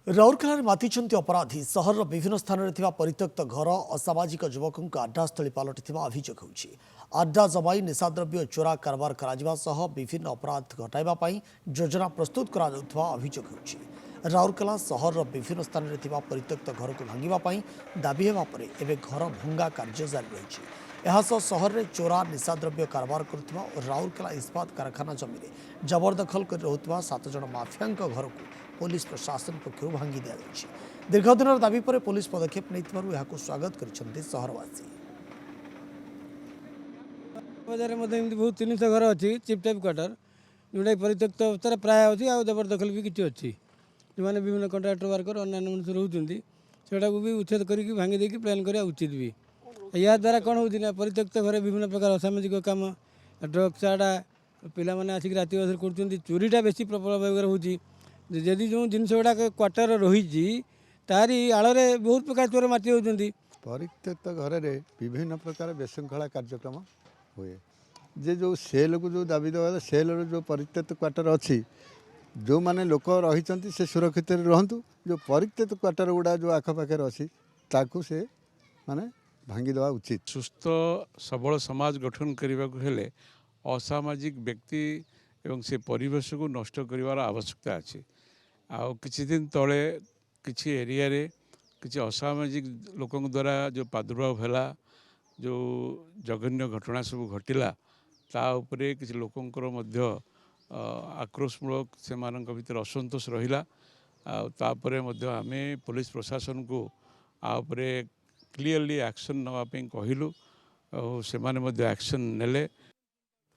राउरकेला मातिचंती अपराधी सहर विभिन्न स्थान में परित्यक्त घर असामाजिक युवकों आड्डास्थली पलटि अभियोग होछि। आड्डा जमाई निशाद्रव्य चोरा कारबार करा सह विभिन्न अपराध घटाइवाई योजना प्रस्तुत करा अभियोग होछि। राउरकेला सहर विभिन्न स्थान में परित्यक्त घर को भांगापी दाबी होगा पर एवं घर भंगा कार्य जारी रही। सहर में चोरा निशाद्रव्य कारबार करुवा और राउरकेला इस्पात कारखाना जमी में जबरदखल कर रहुवा 7 जन माफिया घर को पुलिस प्रशासन पक्षर भांगी दि जाएगी। दीर्घदिन दाबी पर पुलिस पदक्षेप नहीं स्वागत कर सहरवासी। बजार में बहुत 300 घर अच्छी चिप टाइप क्वार्टर जोटा परित्यक्त अवस्था प्राय अच्छी आ जबरदखल भी किसी अच्छी जो मैंने विभिन्न कंट्राक्टर वर्कर अन्य मनुष्य रोचे सेटा भी उच्छेद करके भांगी देकी प्लान करा उचित भी। या द्वारा कौन होना परित्यक्त घर विभिन्न प्रकार असामाजिक काम ड्रग्स आड़ा पिला मैंने आसिक राति बस कर चोरीटा बेसी प्रबल भाव होती जदि जो जिन गुड़ाक क्वार्टर रही तारी आड़े बहुत प्रकार चोर माटी होती। परित्यक्त घर में विभिन्न प्रकार विशृंखला कार्यक्रम हुए जे जो सेल को जो दाबी देवा सेल जो परित्यक्त क्वार्टर अच्छी जो माने लोक रही से सुरक्षित रहतु जो परित्यक्त क्वार्टर गुड़ा जो आखपाखे अच्छी ताकू से माने भांगी देवा उचित। सुस्थ सबल समाज गठन करने को हेले असामाजिक व्यक्ति एवं से परिवेश को नष्ट करिवार आवश्यकता अच्छी। आउ किछि दिन तले किछि एरिया रे किछि असामाजिक लोकों द्वारा जो प्रादुर्भाव हैला जो जघन्य घटना सब घटिला ता उपरे किछि लोकंकर मध्य आक्रोशमूलक से मानक भीतर असंतोष रहिला। तापरे मध्य आमे पुलिस प्रशासन को आ उपरे क्लियरली एक्शन नवा पे कहिलु से माने मध्य एक्शन नेले।